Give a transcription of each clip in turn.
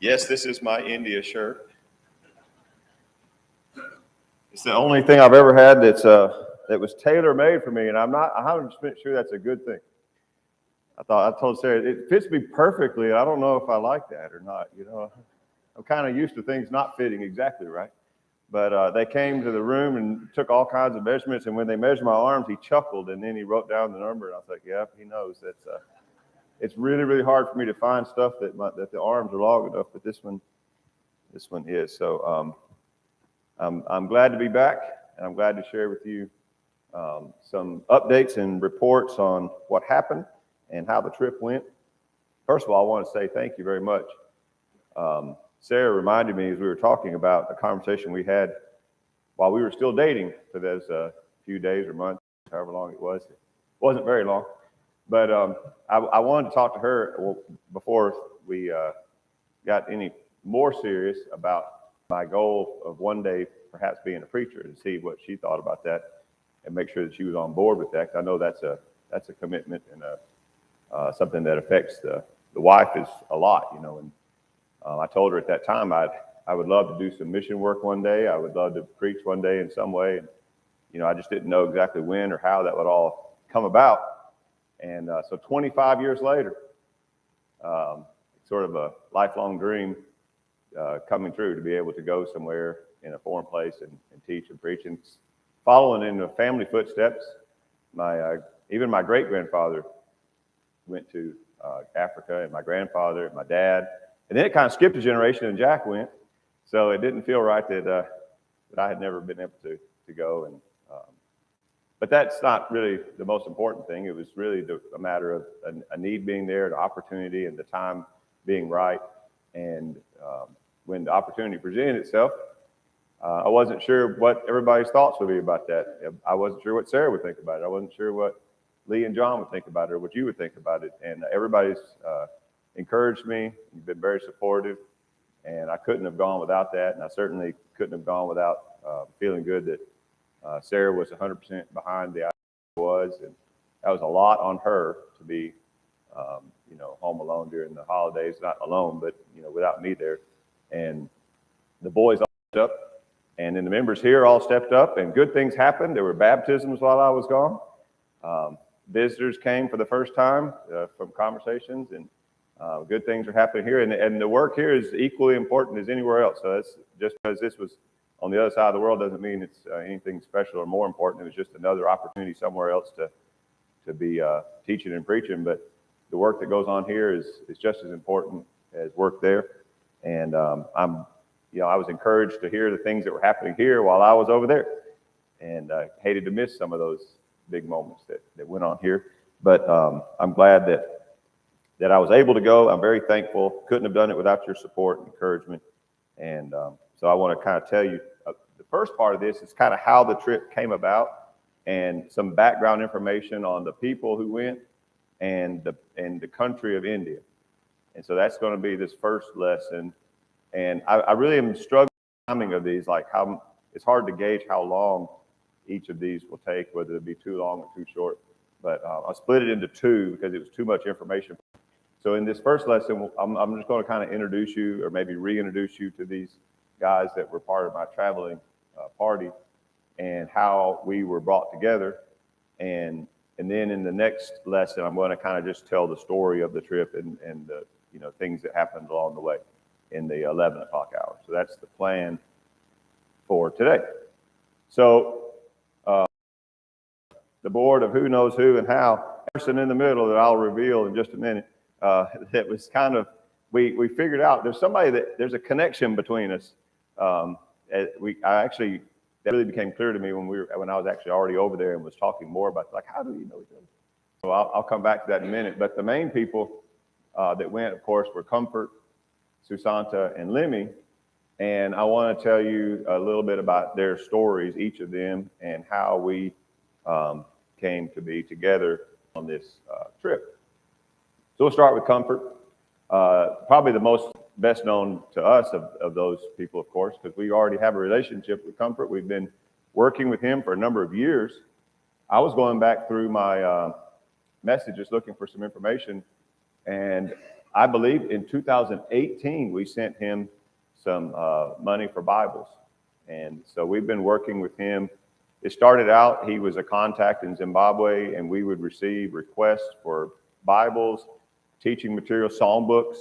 Yes, this is my India shirt. It's the only thing I've ever had that was tailor-made for me, and I'm not 100% sure that's a good thing. I told Sarah, it fits me perfectly. I don't know if I like that or not. You know, I'm kind of used to things not fitting exactly right. But they came to the room and took all kinds of measurements, and when they measured my arms, he chuckled, and then he wrote down the number, and I was like, "Yep, he knows." It's really, really hard for me to find stuff that the arms are long enough, but this one is. So I'm glad to be back, and I'm glad to share with you some updates and reports on what happened and how the trip went. First of all, I want to say thank you very much. Sarah reminded me as we were talking about a conversation we had while we were still dating for those few days or months, however long it was. It wasn't very long. But I wanted to talk to her before we got any more serious about my goal of one day perhaps being a preacher, and see what she thought about that and make sure that she was on board with that. 'Cause I know that's a commitment and something that affects the wife is a lot, you know. And I told her at that time I would love to do some mission work one day. I would love to preach one day in some way. And, you know, I just didn't know exactly when or how that would all come about. And so 25 years later, sort of a lifelong dream coming true to be able to go somewhere in a foreign place and teach and preach. And following in the family footsteps, even my great-grandfather went to Africa, and my grandfather and my dad. And then it kind of skipped a generation, and Jack went. So it didn't feel right that I had never been able to go. And but that's not really the most important thing. It was really a matter of a need being there, the opportunity, and the time being right. And when the opportunity presented itself, I wasn't sure what everybody's thoughts would be about that. I wasn't sure what Sarah would think about it. I wasn't sure what Lee and John would think about it, or what you would think about it. And everybody's encouraged me. You've been very supportive, and I couldn't have gone without that. And I certainly couldn't have gone without feeling good that Sarah was 100% behind the idea was, and that was a lot on her to be, you know, home alone during the holidays. Not alone, but, you know, without me there. And the boys all stepped up, and then the members here all stepped up, and good things happened. There were baptisms while I was gone. Visitors came for the first time from conversations, and good things are happening here. And the work here is equally important as anywhere else. So that's just because this was on the other side of the world doesn't mean it's anything special or more important. It was just another opportunity somewhere else to be teaching and preaching. But the work that goes on here is just as important as work there. And I was encouraged to hear the things that were happening here while I was over there, and hated to miss some of those big moments that went on here. But I'm glad that I was able to go. I'm very thankful. Couldn't have done it without your support and encouragement. And so I want to kind of tell you, the first part of this is kind of how the trip came about, and some background information on the people who went and the country of India. And so that's going to be this first lesson. And I really am struggling with the timing of these, like how it's hard to gauge how long each of these will take, whether it be too long or too short. But I split it into two because it was too much information. So in this first lesson, I'm just going to kind of introduce you, or maybe reintroduce you to these guys that were part of my traveling party, and how we were brought together. And then in the next lesson, I'm going to kind of just tell the story of the trip and the, you know, things that happened along the way in the 11 o'clock hour. So that's the plan for today. So the board of who knows who and how, person in the middle that I'll reveal in just a minute, that was kind of, we figured out there's a connection between us. That really became clear to me when I was actually already over there and was talking more about, like, how do you know each other? So I'll come back to that in a minute. But the main people that went, of course, were Comfort, Susanta, and Lemmy. And I want to tell you a little bit about their stories, each of them, and how we came to be together on this trip. So we'll start with Comfort. Probably the best known to us of those people, of course, because we already have a relationship with Comfort. We've been working with him for a number of years. I was going back through my messages looking for some information, and I believe in 2018, we sent him some money for Bibles. And so we've been working with him. It started out, he was a contact in Zimbabwe, and we would receive requests for Bibles, teaching material, psalm books,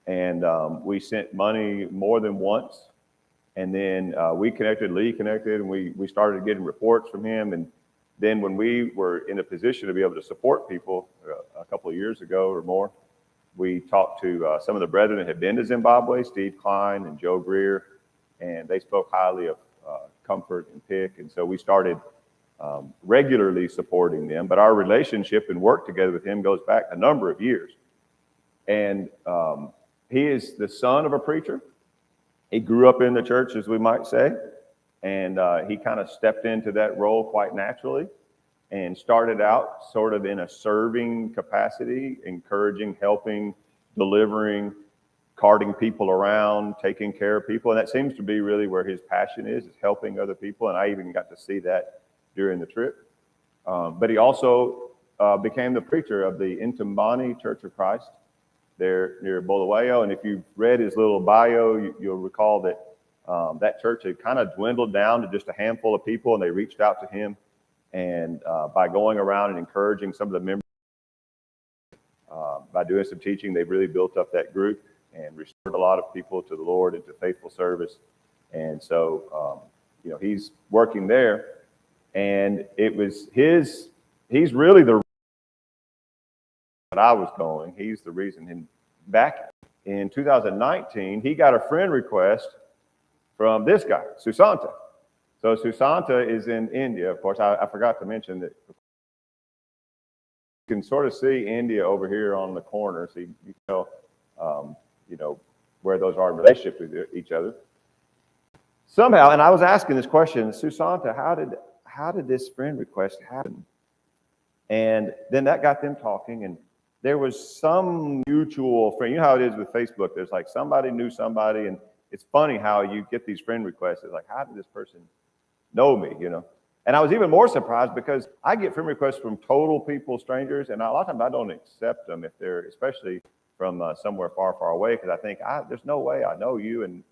and we sent money more than once. And then Lee connected, and we started getting reports from him. And then when we were in a position to be able to support people a couple of years ago or more, we talked to some of the brethren that had been to Zimbabwe, Steve Klein and Joe Greer, and they spoke highly of Comfort and Pick. And so we started regularly supporting them. But our relationship and work together with him goes back a number of years. And he is the son of a preacher. He grew up in the church, as we might say, and he kind of stepped into that role quite naturally and started out sort of in a serving capacity, encouraging, helping, delivering, carting people around, taking care of people. And that seems to be really where his passion is helping other people. And I even got to see that during the trip. But he also became the preacher of the Intimbani Church of Christ there near Bulawayo. And if you've read his little bio, you'll recall that that church had kind of dwindled down to just a handful of people, and they reached out to him. And by going around and encouraging some of the members, by doing some teaching, they've really built up that group and restored a lot of people to the Lord and to faithful service. And so, he's working there, and it was he's really the I was going. He's the reason. And back in 2019, he got a friend request from this guy, Susanta. So Susanta is in India. Of course, I forgot to mention that you can sort of see India over here on the corner. So you know where those are in relationship with each other. Somehow, and I was asking this question, Susanta, how did this friend request happen? And then that got them talking, and there was some mutual friend. You know how it is with Facebook. There's like somebody knew somebody, and it's funny how you get these friend requests. It's like, how did this person know me, And I was even more surprised because I get friend requests from total people, strangers, and a lot of times I don't accept them if they're, especially from somewhere far, far away, because I think, there's no way I know you, and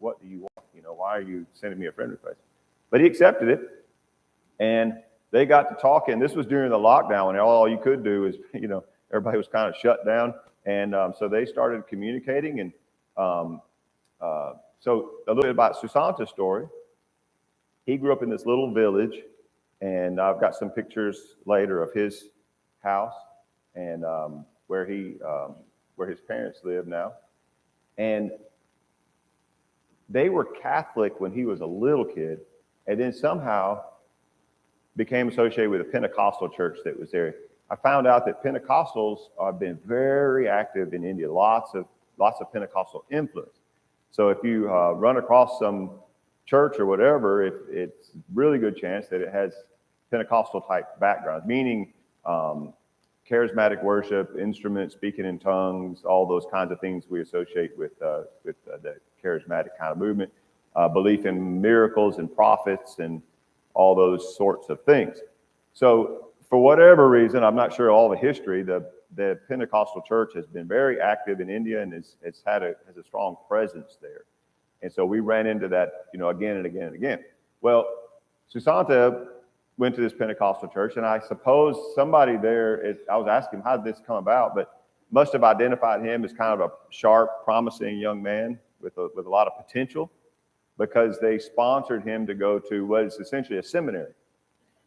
what do you want? Why are you sending me a friend request? But he accepted it, and they got to talking. This was during the lockdown, and all you could do is, everybody was kind of shut down. And so they started communicating. And so a little bit about Susanta's story. He grew up in this little village, and I've got some pictures later of his house and where his parents live now. And they were Catholic when he was a little kid, and then somehow became associated with a Pentecostal church that was there. I found out that Pentecostals have been very active in India, lots of Pentecostal influence. So if you run across some church or whatever, it's really good chance that it has Pentecostal type backgrounds, meaning charismatic worship, instruments, speaking in tongues, all those kinds of things we associate with the charismatic kind of movement, belief in miracles and prophets and all those sorts of things. So for whatever reason, I'm not sure all the history, the Pentecostal church has been very active in India, and has a strong presence there. And so we ran into that, again and again and again. Well, Susanta went to this Pentecostal church, and I suppose somebody there, I was asking him, how did this come about? But must have identified him as kind of a sharp, promising young man with a lot of potential, because they sponsored him to go to what is essentially a seminary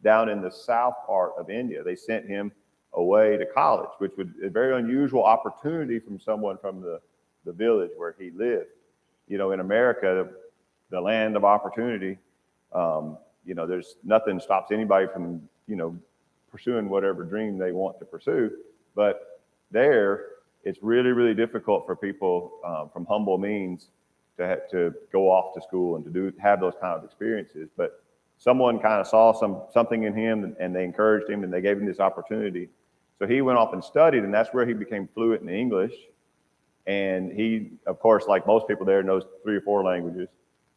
down in the south part of India. They sent him away to college, which was a very unusual opportunity from someone from the village where he lived. In America, the land of opportunity, there's nothing stops anybody from, pursuing whatever dream they want to pursue. But there, it's really, really difficult for people from humble means to go off to school and to have those kind of experiences. But someone kind of saw something in him, and they encouraged him, and they gave him this opportunity. So he went off and studied, and that's where he became fluent in English. And he, of course, like most people there, knows 3 or 4 languages.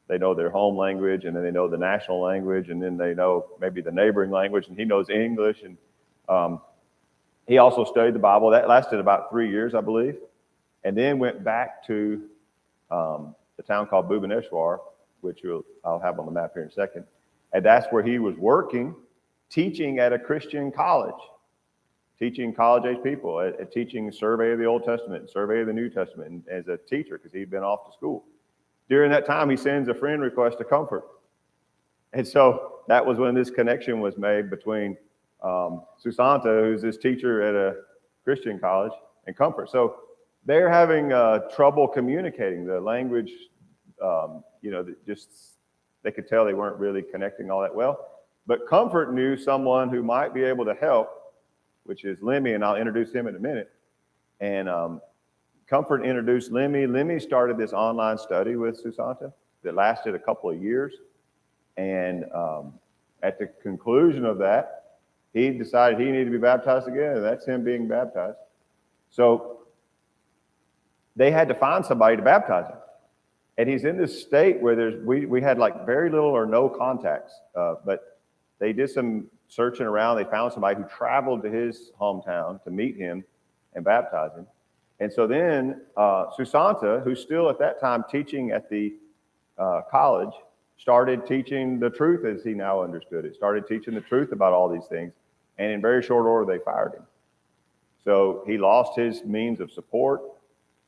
They know their home language, and then they know the national language, and then they know maybe the neighboring language, and he knows English. And he also studied the Bible. That lasted about 3 years, I believe. and then went back to the town called Bhubaneswar, which I'll have on the map here in a second. And that's where he was working, teaching at a Christian college, teaching college-age people, teaching survey of the Old Testament, survey of the New Testament, and as a teacher, because he'd been off to school. During that time, he sends a friend request to Comfort. And so that was when this connection was made between Susanta, who's this teacher at a Christian college, and Comfort. So they're having trouble communicating. The language, they could tell they weren't really connecting all that well. But Comfort knew someone who might be able to help, which is Lemmy, and I'll introduce him in a minute. And Comfort introduced Lemmy. Lemmy started this online study with Susanta that lasted a couple of years. And at the conclusion of that, he decided he needed to be baptized again, and that's him being baptized. So they had to find somebody to baptize him. And he's in this state where we had like very little or no contacts, but they did some searching around. They found somebody who traveled to his hometown to meet him and baptize him. And so then Susanta, who's still at that time teaching at the college, started teaching the truth as he now understood it, started teaching the truth about all these things. And in very short order, they fired him. So he lost his means of support.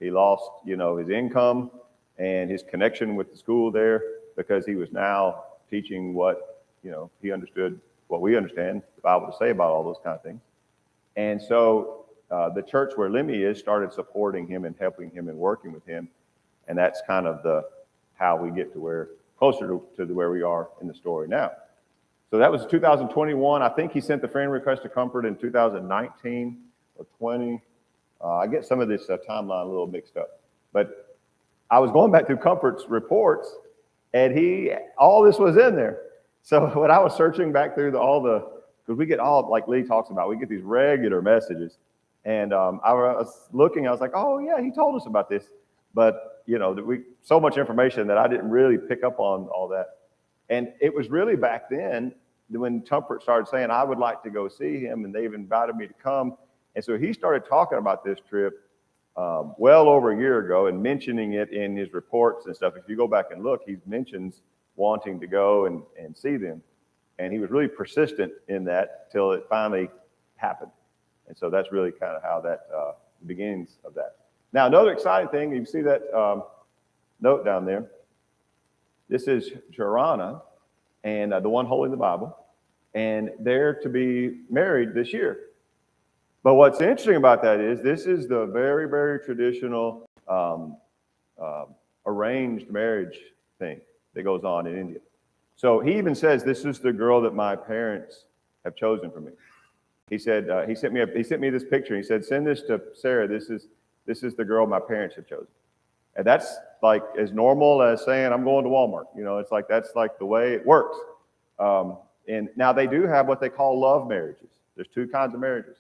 He lost, his income and his connection with the school there, because he was now teaching what, he understood, what we understand the Bible to say about all those kind of things. And so the church where Lemmy is started supporting him and helping him and working with him. And that's kind of how we get to closer to where we are in the story now. So that was 2021. I think he sent the friend request to Comfort in 2019 or 20. I get some of this timeline a little mixed up. But I was going back through Comfort's reports, and all this was in there. So when I was searching back through because we get all, like Lee talks about, we get these regular messages. And I was looking, I was like, oh yeah, he told us about this. But so much information that I didn't really pick up on all that. And it was really back then when Comfort started saying, I would like to go see him, and they've invited me to come. And so he started talking about this trip well over a year ago and mentioning it in his reports and stuff. If you go back and look, he mentions wanting to go and see them. And he was really persistent in that till it finally happened. And so that's really kind of how that beginnings of that. Now, another exciting thing, you see that note down there. This is Joanna, and the one holding the Bible, and they're to be married this year. But what's interesting about that is this is the very, very traditional arranged marriage thing that goes on in India. So he even says, this is the girl that my parents have chosen for me. He said, he sent me this picture. He said, send this to Sarah. This is the girl my parents have chosen. And that's like as normal as saying, I'm going to Walmart. It's like, that's like the way it works. And now they do have what they call love marriages. There's two kinds of marriages.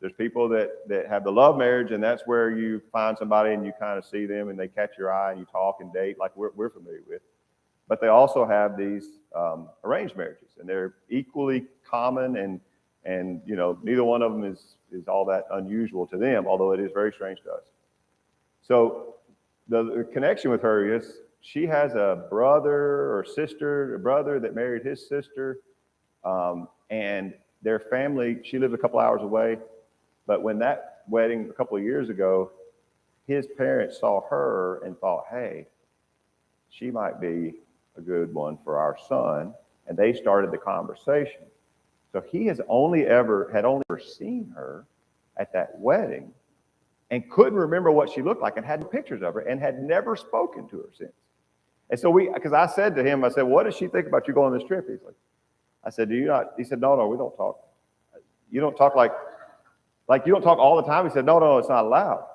There's people that have the love marriage, and that's where you find somebody and you kind of see them and they catch your eye and you talk and date like we're familiar with. But they also have these arranged marriages, and they're equally common, and neither one of them is all that unusual to them, although it is very strange to us. So the connection with her is she has a brother that married his sister, and their family, she lived a couple hours away. But when that wedding a couple of years ago, his parents saw her and thought, hey, she might be a good one for our son. And they started the conversation. So he had only ever seen her at that wedding and couldn't remember what she looked like and had pictures of her and had never spoken to her since. And so because I said to him, what does she think about you going on this trip? I said, do you not? He said, no, we don't talk. You don't talk like you don't talk all the time. He said, no, it's not allowed.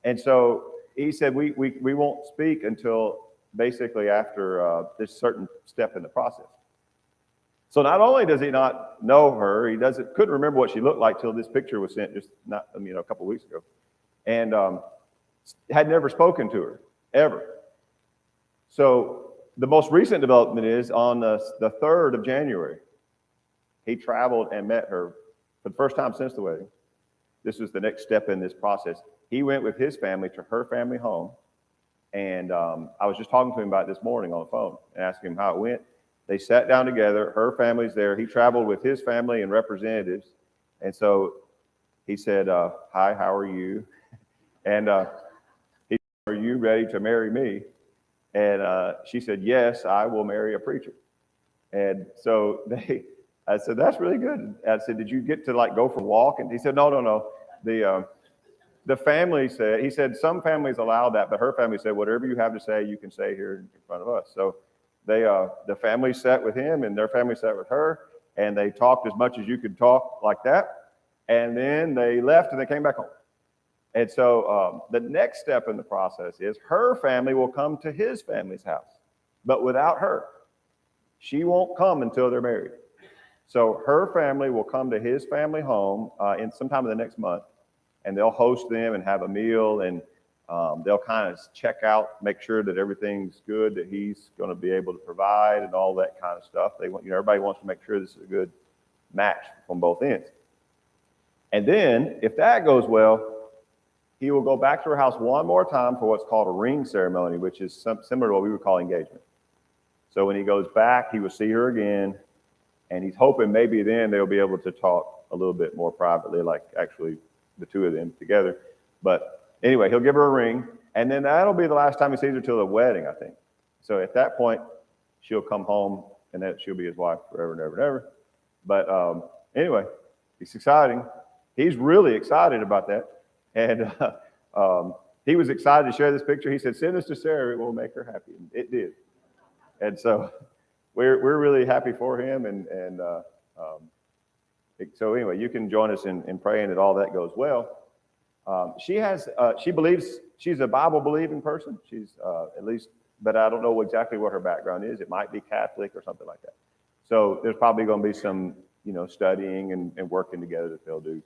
And so he said, we won't speak until basically after this certain step in the process. So not only does he not know her, couldn't remember what she looked like till this picture was sent just a couple of weeks ago, and had never spoken to her ever. So the most recent development is on the 3rd of January, he traveled and met her for the first time since the wedding. This was the next step in this process. he went with his family to her family home. And I was just talking to him about it this morning on the phone and asking him how it went. They sat down together. Her family's there. He traveled with his family and representatives. And so he said, hi, how are you? And he said, are you ready to marry me? And she said, yes, I will marry a preacher. And so I said, that's really good. I said, did you get to like go for a walk? And he said, no. The family said, he said, some families allow that, but her family said, whatever you have to say, you can say here in front of us. So the family sat with him and their family sat with her, and they talked as much as you could talk like that. And then they left and they came back home. And so the next step in the process is her family will come to his family's house, but without her. She won't come until they're married. So her family will come to his family home in sometime in the next month, and they'll host them and have a meal, and they'll kind of check out, make sure that everything's good, that he's going to be able to provide and all that kind of stuff. They want, everybody wants to make sure this is a good match from both ends. And then if that goes well, he will go back to her house one more time for what's called a ring ceremony, which is similar to what we would call engagement. So when he goes back, he will see her again, and he's hoping maybe then they'll be able to talk a little bit more privately, like actually the two of them together. But anyway, he'll give her a ring, and then that'll be the last time he sees her till the wedding, I think. So at that point, she'll come home, and that she'll be his wife forever and ever and ever. But anyway, it's exciting. He's really excited about that. And he was excited to share this picture. He said, send this to Sarah, it will make her happy. And it did. And so we're really happy for him. And so anyway, you can join us in praying that all that goes well. She believes she's a Bible believing person. She's at least, but I don't know exactly what her background is. It might be Catholic or something like that. So there's probably going to be some, studying and working together that they'll do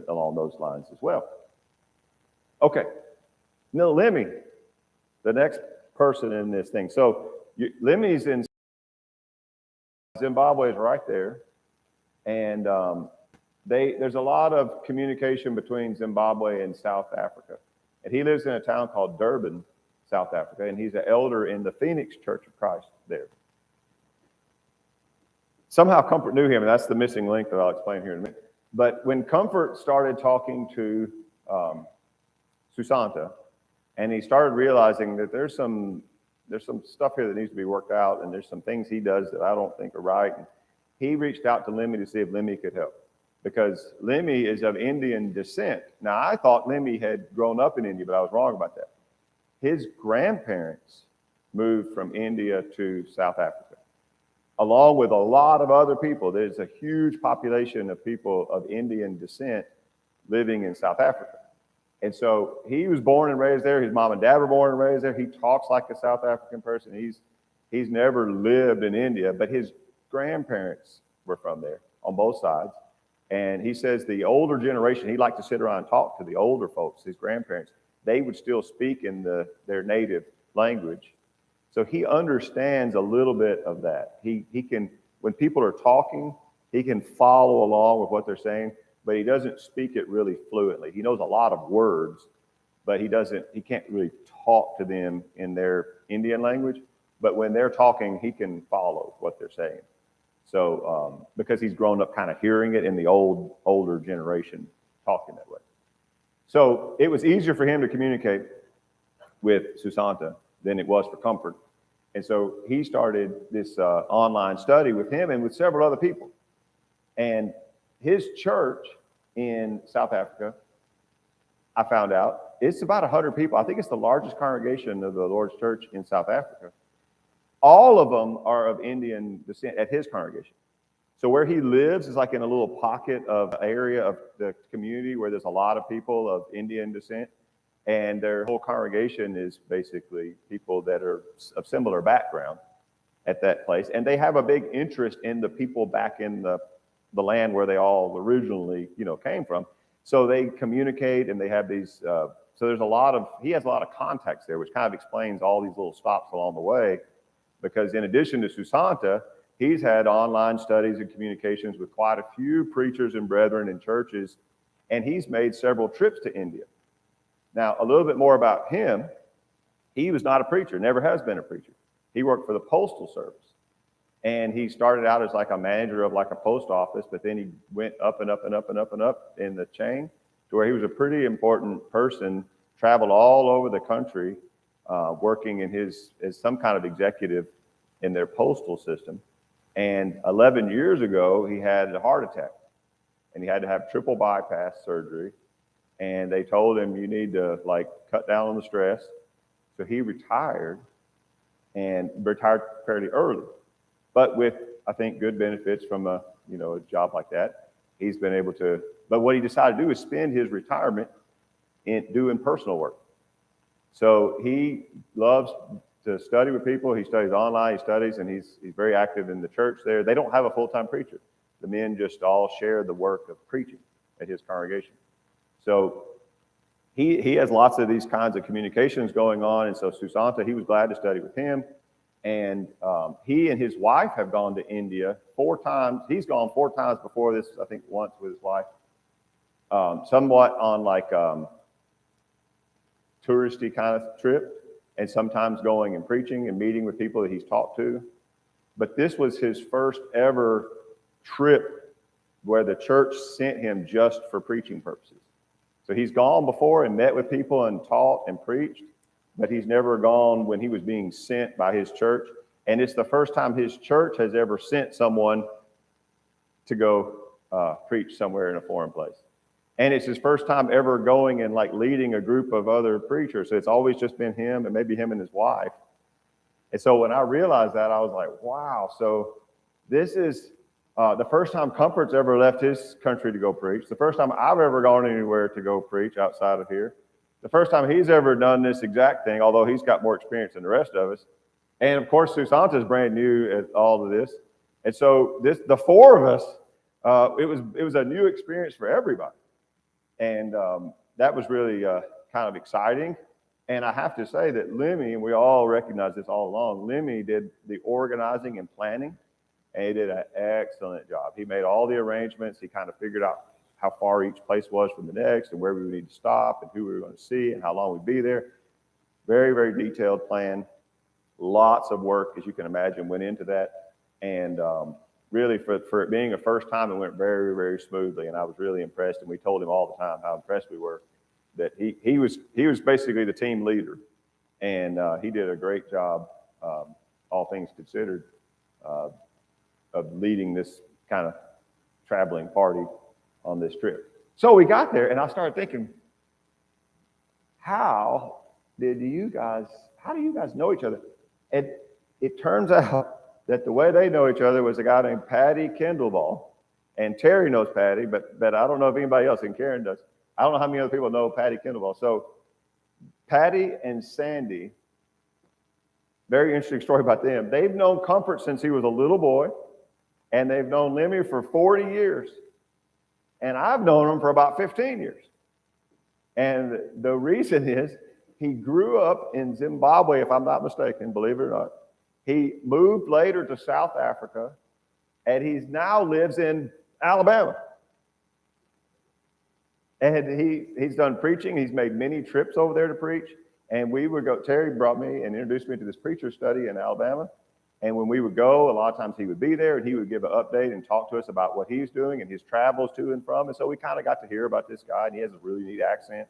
along those lines as well. Okay. Now, Lemmy, the next person in this thing. So Lemmy's in Zimbabwe is right there. And there's a lot of communication between Zimbabwe and South Africa. And he lives in a town called Durban, South Africa, and he's an elder in the Phoenix Church of Christ there. Somehow Comfort knew him, and that's the missing link that I'll explain here in a minute. But when Comfort started talking to Susanta, and he started realizing that there's some stuff here that needs to be worked out, and there's some things he does that I don't think are right. And he reached out to Lemmy to see if Lemmy could help, because Lemmy is of Indian descent. Now, I thought Lemmy had grown up in India, but I was wrong about that. His grandparents moved from India to South Africa, along with a lot of other people. There's a huge population of people of Indian descent living in South Africa. And so he was born and raised there. His mom and dad were born and raised there. He talks like a South African person. He's never lived in India, but his grandparents were from there on both sides. And he says the older generation, he liked to sit around and talk to the older folks, his grandparents. They would still speak in their native language. So he understands a little bit of that. He can, when people are talking, he can follow along with what they're saying, but he doesn't speak it really fluently. He knows a lot of words, but he can't really talk to them in their Indian language. But when they're talking, he can follow what they're saying. So because he's grown up kind of hearing it in the older generation talking that way. So it was easier for him to communicate with Susanta than it was for Comfort. And so he started this online study with him and with several other people. And his church in South Africa, I found out, it's about 100 people. I think it's the largest congregation of the Lord's Church in South Africa. All of them are of Indian descent at his congregation. So where he lives is like in a little pocket of area of the community where there's a lot of people of Indian descent. And their whole congregation is basically people that are of similar background at that place. And they have a big interest in the people back in the land where they all originally, came from. So they communicate and they have these, so he has a lot of contacts there, which kind of explains all these little stops along the way. Because in addition to Susanta, he's had online studies and communications with quite a few preachers and brethren in churches and he's made several trips to India. Now, a little bit more about him. He was not a preacher, never has been a preacher. He worked for the Postal Service. And he started out as like a manager of like a post office, but then he went up and up and up and up and up in the chain to where he was a pretty important person, traveled all over the country, working in as some kind of executive in their postal system. And 11 years ago, he had a heart attack and he had to have triple bypass surgery. And they told him, you need to like cut down on the stress. So he retired and retired fairly early. But with, I think, good benefits from a job like that, he's been able to. But what he decided to do is spend his retirement in doing personal work. So he loves to study with people. He studies online. He studies, and he's very active in the church there. They don't have a full-time preacher. The men just all share the work of preaching at his congregation. So he has lots of these kinds of communications going on, and so Susanta, he was glad to study with him. And he and his wife have gone to India 4 times. He's gone 4 times before this, I think once with his wife, somewhat on like touristy kind of trip, and sometimes going and preaching and meeting with people that he's talked to. But this was his first ever trip where the church sent him just for preaching purposes. So he's gone before and met with people and taught and preached, but he's never gone when he was being sent by his church. And it's the first time his church has ever sent someone to go preach somewhere in a foreign place. And it's his first time ever going and like leading a group of other preachers. So it's always just been him and maybe him and his wife. And so when I realized that, I was like, wow. So this is the first time Comfort's ever left his country to go preach. The first time I've ever gone anywhere to go preach outside of here. The first time he's ever done this exact thing, although he's got more experience than the rest of us. And of course, Susanta's brand new at all of this. And so the 4 of us, it was a new experience for everybody. And that was really kind of exciting. And I have to say that Lemmy, and we all recognize this all along, Lemmy did the organizing and planning, and he did an excellent job. He made all the arrangements. He kind of figured out how far each place was from the next and where we would need to stop and who we were going to see and how long we'd be there. Very, very detailed plan. Lots of work, as you can imagine, went into that. And really, for it being a first time, it went very, very smoothly. And I was really impressed. And we told him all the time how impressed we were that he was basically the team leader. And he did a great job, all things considered, of leading this kind of traveling party on this trip. So we got there, and I started thinking, how do you guys know each other? And it turns out that the way they know each other was a guy named Patty Kendallball, and Terry knows Patty, but I don't know if anybody else, and Karen does. I don't know how many other people know Patty Kendallball. So Patty and Sandy, very interesting story about them. They've known Comfort since he was a little boy, and they've known Lemmy for 40 years. And I've known him for about 15 years. And the reason is he grew up in Zimbabwe, if I'm not mistaken, believe it or not. He moved later to South Africa, and he now lives in Alabama. And he's done preaching. He's made many trips over there to preach. And we would go, Terry brought me and introduced me to this preacher study in Alabama. And when we would go, a lot of times he would be there and he would give an update and talk to us about what he's doing and his travels to and from. And so we kind of got to hear about this guy, and he has a really neat accent.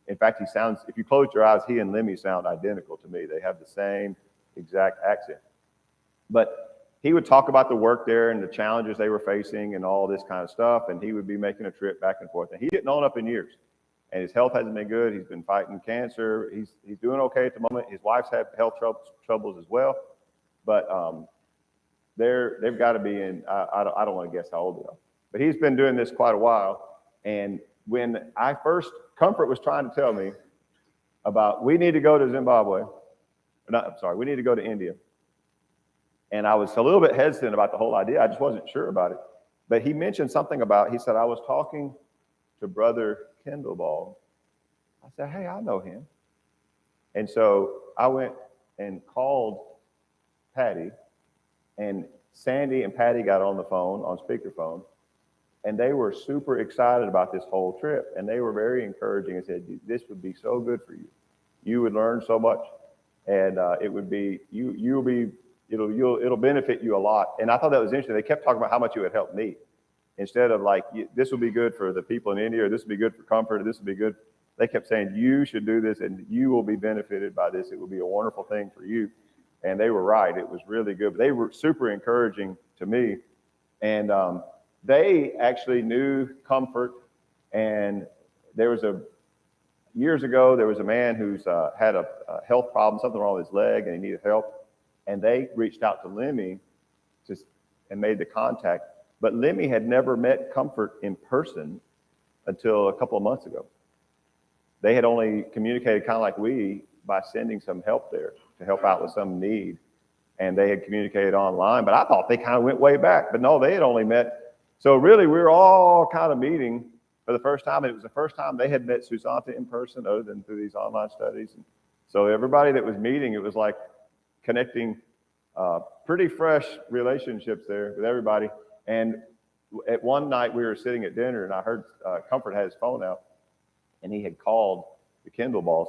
In fact, he sounds, if you close your eyes, he and Lemmy sound identical to me. They have the same exact accent. But he would talk about the work there and the challenges they were facing and all this kind of stuff. And he would be making a trip back and forth. And he didn't own up in years. And his health hasn't been good. He's been fighting cancer. He's doing okay at the moment. His wife's had health troubles as well. But they've got to be in, I don't want to guess how old they are. But he's been doing this quite a while. And when Comfort was trying to tell me about, we need to go to Zimbabwe. We need to go to India. And I was a little bit hesitant about the whole idea. I just wasn't sure about it. But he mentioned something about, he said, I was talking to Brother Kendallball. I said, hey, I know him. And so I went and called Patty, and Sandy and Patty got on the phone, on speakerphone, And they were super excited about this whole trip. And they were very encouraging and said, this would be so good for you. You would learn so much. And it would be, it'll benefit you a lot. And I thought that was interesting. They kept talking about how much it would help me. Instead of like, this will be good for the people in India, or this will be good for comfort, or this will be good. They kept saying, you should do this and you will be benefited by this. It will be a wonderful thing for you. And they were right. It was really good. But they were super encouraging to me. And they actually knew comfort. And there was years ago, there was a man who's had a health problem, something wrong with his leg, and he needed help. And they reached out to Lemmy and made the contact. But Lemmy had never met Comfort in person until a couple of months ago. They had only communicated kind of like we by sending some help there to help out with some need. And they had communicated online, but I thought they kind of went way back. But no, they had only met. So really, we were all kind of meeting for the first time. And it was the first time they had met Susanta in person other than through these online studies. And so everybody that was meeting, it was like connecting pretty fresh relationships there with everybody. And at one night we were sitting at dinner and I heard Comfort had his phone out and he had called the Kendall Balls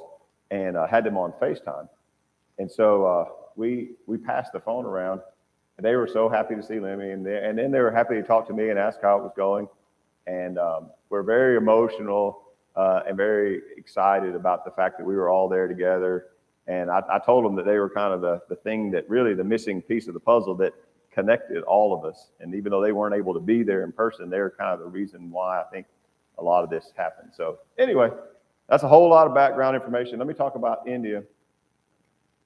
and had them on FaceTime. And so we passed the phone around and they were so happy to see Lemmy and then they were happy to talk to me and ask how it was going. And we're very emotional and very excited about the fact that we were all there together. And I told them that they were kind of the thing that really the missing piece of the puzzle that connected all of us. And even though they weren't able to be there in person, they're kind of the reason why I think a lot of this happened. So anyway, that's a whole lot of background information. Let me talk about India.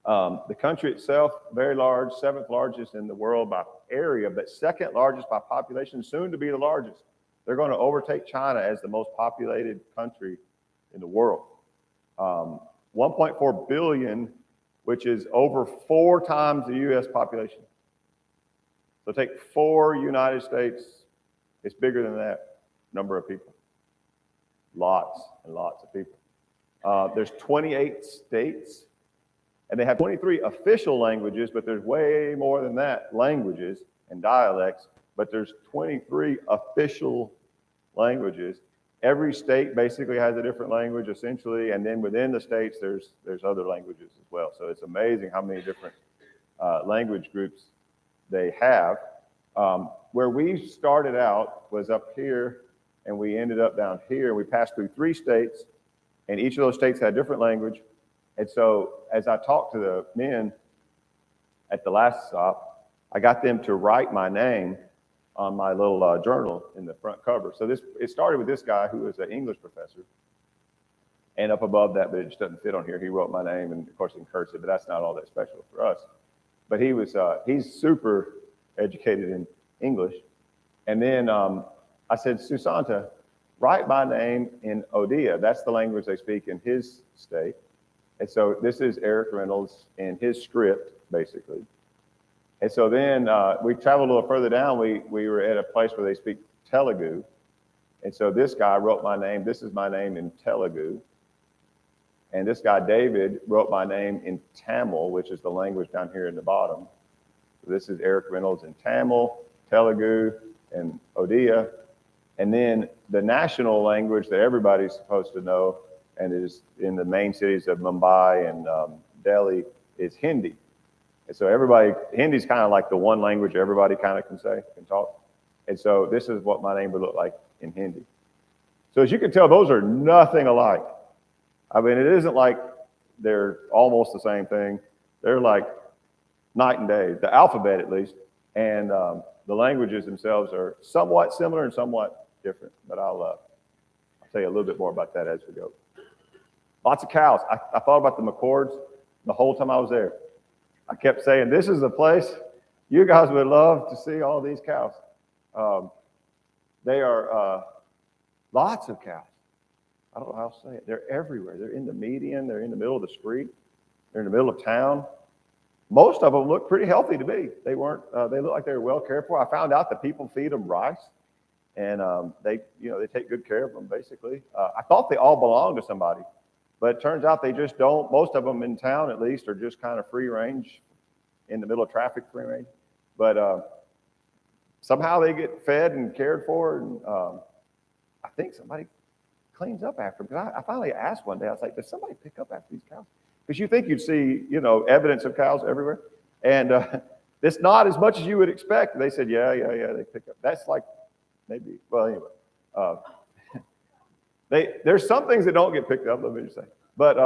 The country itself, very large, 7th largest in the world by area, but 2nd largest by population, soon to be the largest. They're going to overtake China as the most populated country in the world. 1.4 billion, which is over 4 times the U.S. population. So take 4 United States, it's bigger than that number of people. Lots and lots of people. There's 28 states, and they have 23 official languages, but there's way more than that, languages and dialects, but there's 23 official languages. Every state basically has a different language, essentially, and then within the states, there's other languages as well. So it's amazing how many different language groups they have. Where we started out was up here, and we ended up down here. We passed through 3 states, and each of those states had a different language. And so as I talked to the men at the last stop, I got them to write my name on my little journal in the front cover. So it started with this guy who was an English professor. And up above that, but it just doesn't fit on here, he wrote my name, and of course in cursive, but that's not all that special for us. But he's super educated in English. And then I said, Susanta, write my name in Odia. That's the language they speak in his state. And so this is Eric Reynolds in his script, basically. And so then we traveled a little further down. We were at a place where they speak Telugu. And so this guy wrote my name. This is my name in Telugu. And this guy, David, wrote my name in Tamil, which is the language down here in the bottom. So this is Eric Reynolds in Tamil, Telugu, and Odia. And then the national language that everybody's supposed to know and is in the main cities of Mumbai and Delhi is Hindi. And so Hindi's kind of like the one language everybody kind of can talk. And so this is what my name would look like in Hindi. So as you can tell, those are nothing alike. I mean, it isn't like they're almost the same thing. They're like night and day, the alphabet at least. And the languages themselves are somewhat similar and somewhat different. But I'll tell you a little bit more about that as we go. Lots of cows. I thought about the McCords the whole time I was there. I kept saying, this is the place you guys would love to see all these cows. They are lots of cows. I don't know how to say it. They're everywhere. They're in the median. They're in the middle of the street. They're in the middle of town. Most of them look pretty healthy to me. They weren't. They look like they were well cared for. I found out that people feed them rice, and they take good care of them. Basically, I thought they all belonged to somebody, but it turns out they just don't. Most of them in town, at least, are just kind of free range, in the middle of traffic, free range. But somehow they get fed and cared for, and I think somebody cleans up after them. Because I finally asked one day, I was like, does somebody pick up after these cows? Because you think you'd see, evidence of cows everywhere. And it's not as much as you would expect. They said, yeah, they pick up. That's like maybe, well, anyway. There's some things that don't get picked up, let me just say. But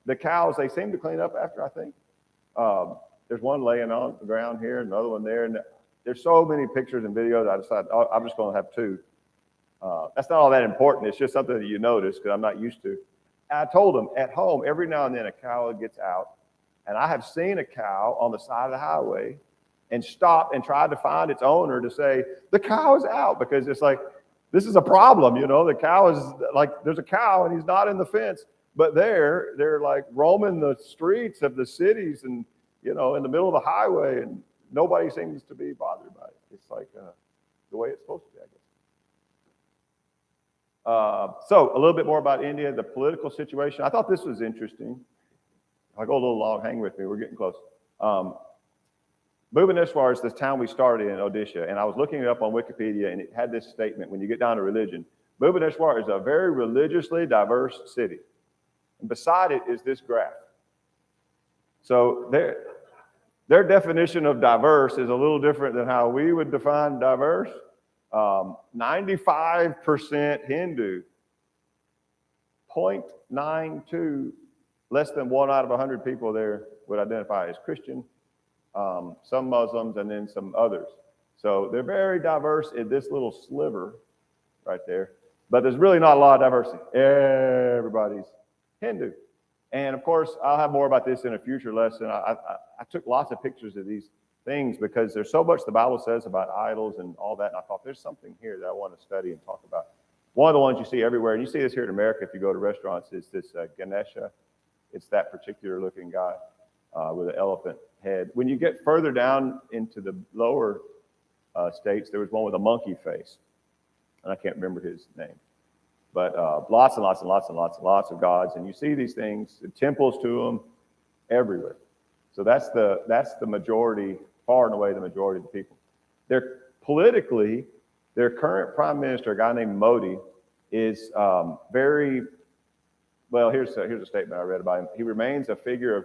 the cows, they seem to clean up after, I think. There's one laying on the ground here, another one there. And there's so many pictures and videos, I decided, I'm just going to have two. That's not all that important. It's just something that you notice because I'm not used to. And I told them at home, every now and then a cow gets out. And I have seen a cow on the side of the highway and stopped and tried to find its owner to say, the cow is out, because it's like, this is a problem, the cow is like, there's a cow and he's not in the fence, but they're like roaming the streets of the cities and, in the middle of the highway, and nobody seems to be bothered by it. It's like the way it's supposed to be, I guess. So a little bit more about India, the political situation. I thought this was interesting. I'll go a little long, hang with me, we're getting close. Bhubaneswar is this town we started in, Odisha, and I was looking it up on Wikipedia, and it had this statement when you get down to religion. Bhubaneswar is a very religiously diverse city. And beside it is this graph. So their definition of diverse is a little different than how we would define diverse. 95% Hindu, 0.92, less than 1 out of 100 people there would identify as Christian, some Muslims, and then some others. So they're very diverse in this little sliver right there, but there's really not a lot of diversity. Everybody's Hindu. And of course, I'll have more about this in a future lesson. I took lots of pictures of these things because there's so much the Bible says about idols and all that. And I thought there's something here that I want to study and talk about. One of the ones you see everywhere, and you see this here in America if you go to restaurants, is this Ganesha. It's that particular looking guy with an elephant head. When you get further down into the lower states, there was one with a monkey face. And I can't remember his name. But lots and lots and lots and lots and lots of gods. And you see these things, the temples to them everywhere. So that's the majority, far and away the majority of the people. They're politically, their current prime minister, a guy named Modi, is very, well, here's a statement I read about him. He remains a figure of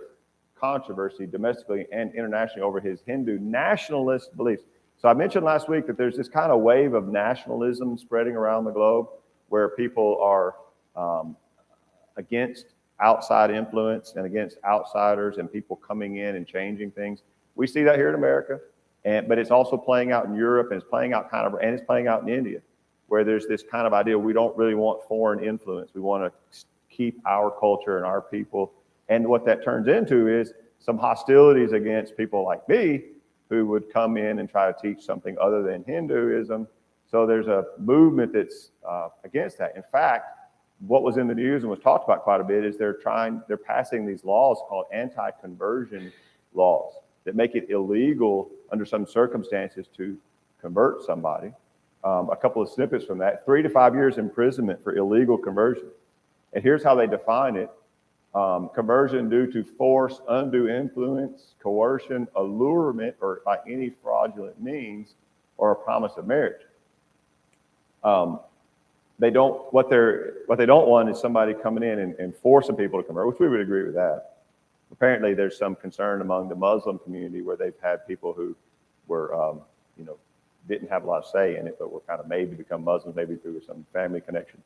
controversy domestically and internationally over his Hindu nationalist beliefs. So I mentioned last week that there's this kind of wave of nationalism spreading around the globe where people are against outside influence and against outsiders and people coming in and changing things. We see that here in America, but it's also playing out in Europe, and it's playing out it's playing out in India, where there's this kind of idea we don't really want foreign influence. We want to keep our culture and our people. And what that turns into is some hostilities against people like me who would come in and try to teach something other than Hinduism. So there's a movement that's against that. In fact, what was in the news and was talked about quite a bit is they're passing these laws called anti-conversion laws that make it illegal under some circumstances to convert somebody. A couple of snippets from that: 3 to 5 years imprisonment for illegal conversion. And here's how they define it. Conversion due to force, undue influence, coercion, allurement, or by any fraudulent means, or a promise of marriage. What they don't want is somebody coming in and forcing people to convert, which we would agree with that. Apparently, there's some concern among the Muslim community where they've had people who were, didn't have a lot of say in it, but were kind of made to become Muslims, maybe through some family connection.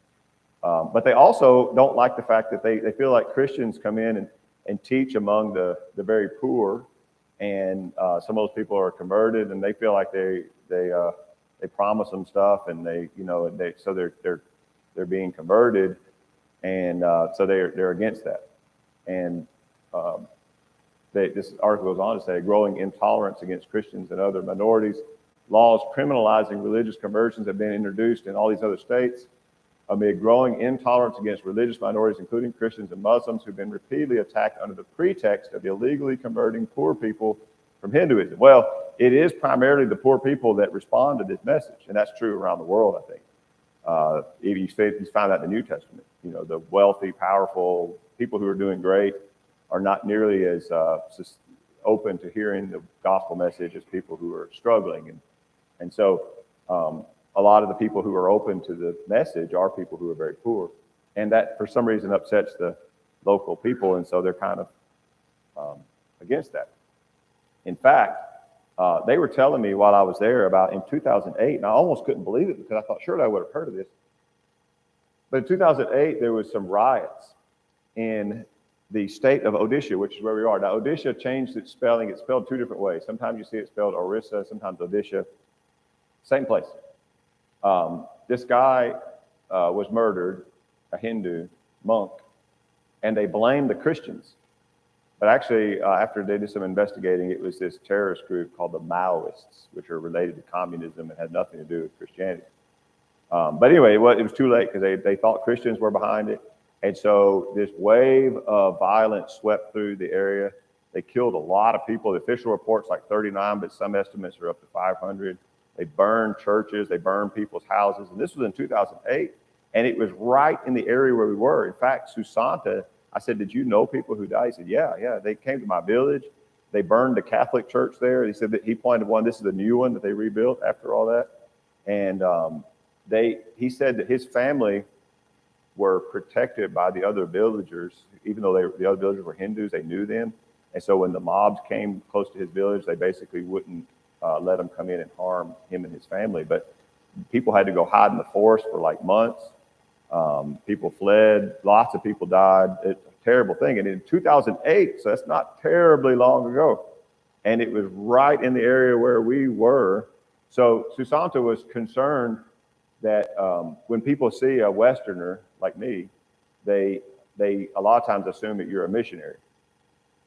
But they also don't like the fact that they feel like Christians come in and teach among the very poor, and some of those people are converted, and they feel like they promise them stuff, and they're being converted, and so they're against that. And this article goes on to say growing intolerance against Christians and other minorities. Laws criminalizing religious conversions have been introduced in all these other states amid growing intolerance against religious minorities, including Christians and Muslims, who've been repeatedly attacked under the pretext of illegally converting poor people from Hinduism. Well, it is primarily the poor people that respond to this message, and that's true around the world, I think. You find that in the New Testament. The wealthy, powerful people who are doing great are not nearly as open to hearing the gospel message as people who are struggling And so a lot of the people who are open to the message are people who are very poor. And that, for some reason, upsets the local people. And so they're kind of against that. In fact, they were telling me while I was there about in 2008, and I almost couldn't believe it because I thought, surely I would have heard of this. But in 2008, there was some riots in the state of Odisha, which is where we are. Now, Odisha changed its spelling. It's spelled two different ways. Sometimes you see it spelled Orissa, sometimes Odisha. Same place. This guy was murdered, a Hindu monk, and they blamed the Christians. But actually, after they did some investigating, it was this terrorist group called the Maoists, which are related to communism and had nothing to do with Christianity. But anyway, it was too late because they thought Christians were behind it. And so this wave of violence swept through the area. They killed a lot of people. The official report's like 39, but some estimates are up to 500. They burned churches. They burned people's houses. And this was in 2008. And it was right in the area where we were. In fact, Susanta, I said, did you know people who died? He said, yeah. They came to my village. They burned the Catholic church there. He said that he pointed one. This is the new one that they rebuilt after all that. And he said that his family were protected by the other villagers, even though the other villagers were Hindus, they knew them. And so when the mobs came close to his village, they basically wouldn't let them come in and harm him and his family. But people had to go hide in the forest for like months. People fled. Lots of people died. It's a terrible thing. And in 2008, so that's not terribly long ago, and it was right in the area where we were. So Susanta was concerned that when people see a Westerner like me, they a lot of times assume that you're a missionary.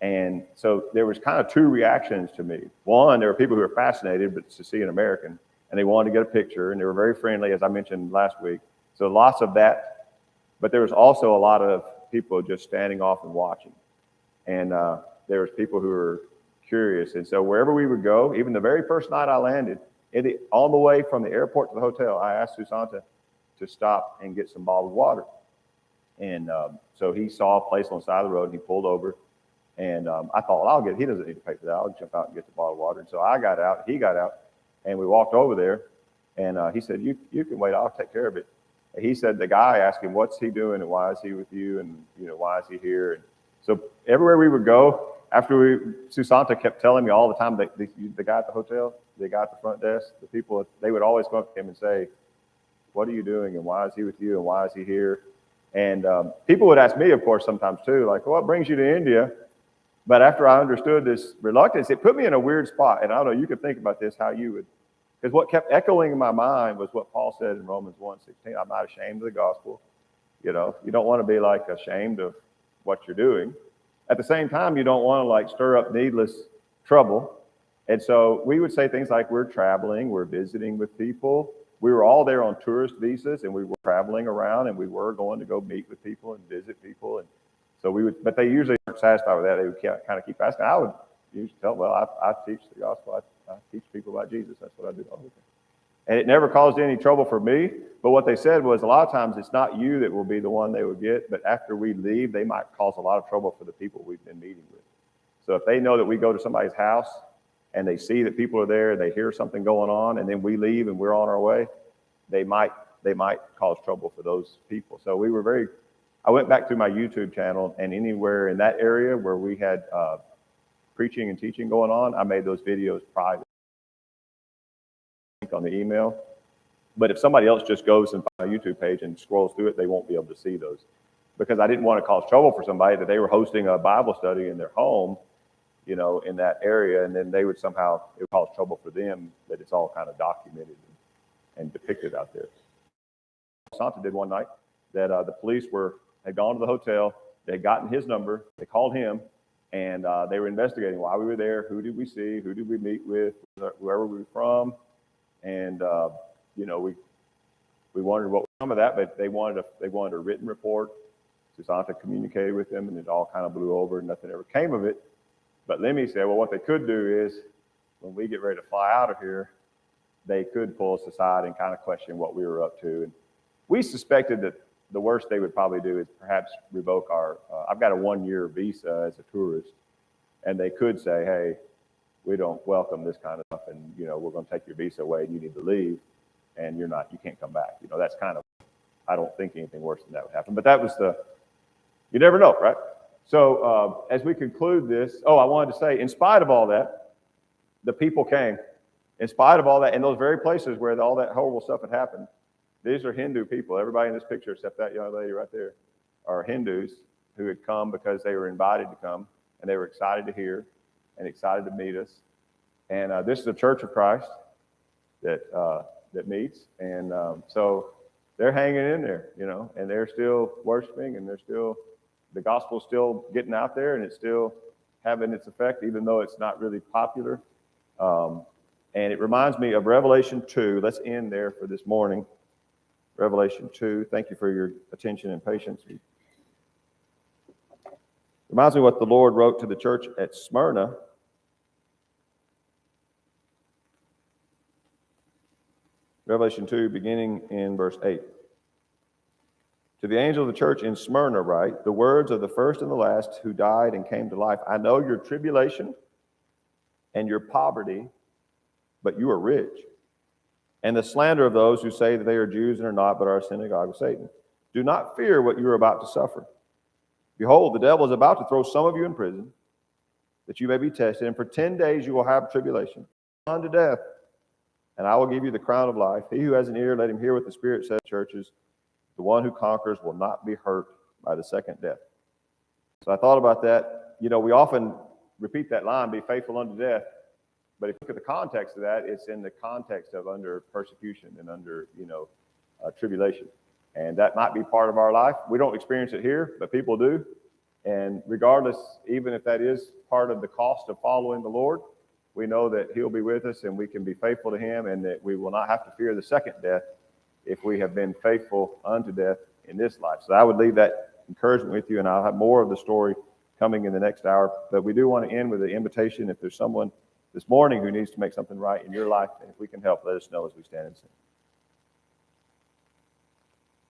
And so there was kind of two reactions to me. One, there were people who were fascinated but to see an American, and they wanted to get a picture, and they were very friendly, as I mentioned last week. So lots of that. But there was also a lot of people just standing off and watching. And there was people who were curious. And so wherever we would go, even the very first night I landed, on the way from the airport to the hotel, I asked Susanta to stop and get some bottled water. And so he saw a place on the side of the road, and he pulled over. And I thought, well, he doesn't need to pay for that. I'll jump out and get the bottled water. And so I got out, he got out, and we walked over there. And he said, you can wait, I'll take care of it. And he said, the guy asked him, what's he doing, and why is he with you, and why is he here? And so everywhere we would go, Susanta kept telling me all the time, the guy at the hotel, the guy at the front desk, the people, they would always come up to him and say, what are you doing, and why is he with you, and why is he here? And people would ask me, of course, sometimes too, like, well, what brings you to India? But after I understood this reluctance, it put me in a weird spot. And I don't know, you could think about this, how you would, because what kept echoing in my mind was what Paul said in Romans 1:16, I'm not ashamed of the gospel. You don't want to be like ashamed of what you're doing. At the same time, you don't want to like stir up needless trouble. And so we would say things like, we're traveling, we're visiting with people. We were all there on tourist visas, and we were traveling around, and we were going to go meet with people and visit people. And so but they usually weren't satisfied with that. They would kind of keep asking. I would usually tell them, well, I teach the gospel. I teach people about Jesus. That's what I do all the time. And it never caused any trouble for me. But what they said was a lot of times it's not you that will be the one they would get, but after we leave, they might cause a lot of trouble for the people we've been meeting with. So if they know that we go to somebody's house and they see that people are there, they hear something going on, and then we leave and we're on our way, they might cause trouble for those people. So I went back to my YouTube channel, and anywhere in that area where we had preaching and teaching going on, I made those videos private on the email. But if somebody else just goes and finds a YouTube page and scrolls through it, they won't be able to see those, because I didn't want to cause trouble for somebody that they were hosting a Bible study in their home, in that area, and then it would cause trouble for them that it's all kind of documented and depicted out there. Santa did one night that the police had gone to the hotel, they had gotten his number, they called him, and they were investigating why we were there, who did we see, who did we meet with, wherever we were from, and we wondered what was some of that, but they wanted a written report. Susanta communicated with them, and it all kind of blew over, and nothing ever came of it. But Lemmy said, well, what they could do is, when we get ready to fly out of here, they could pull us aside and kind of question what we were up to. And we suspected that the worst they would probably do is perhaps revoke I've got a 1-year visa as a tourist, and they could say, hey, we don't welcome this kind of stuff, and we're going to take your visa away, and you need to leave, and you can't come back. That's kind of, I don't think anything worse than that would happen. But that was you never know, right? So as we conclude this, I wanted to say, in spite of all that, the people came. In spite of all that, in those very places where all that horrible stuff had happened, these are Hindu people. Everybody in this picture, except that young lady right there, are Hindus who had come because they were invited to come, and they were excited to hear and excited to meet us. And this is the Church of Christ that meets, and so they're hanging in there, and they're still worshiping, and the gospel's still getting out there, and it's still having its effect, even though it's not really popular. And it reminds me of Revelation 2. Let's end there for this morning. Revelation 2. Thank you for your attention and patience. Reminds me what the Lord wrote to the church at Smyrna. Revelation 2, beginning in verse 8. To the angel of the church in Smyrna write, the words of the first and the last who died and came to life. I know your tribulation and your poverty, but you are rich. And the slander of those who say that they are Jews and are not, but are a synagogue of Satan. Do not fear what you are about to suffer. Behold, the devil is about to throw some of you in prison, that you may be tested. And for 10 days you will have tribulation, unto death. And I will give you the crown of life. He who has an ear, let him hear what the Spirit says to churches. The one who conquers will not be hurt by the second death. So I thought about that. We often repeat that line, be faithful unto death. But if you look at the context of that, it's in the context of under persecution and under, tribulation. And that might be part of our life. We don't experience it here, but people do. And regardless, even if that is part of the cost of following the Lord, we know that he'll be with us and we can be faithful to him, and that we will not have to fear the second death if we have been faithful unto death in this life. So I would leave that encouragement with you, and I'll have more of the story coming in the next hour. But we do want to end with an invitation. If there's someone this morning who needs to make something right in your life, and if we can help, let us know as we stand and sing.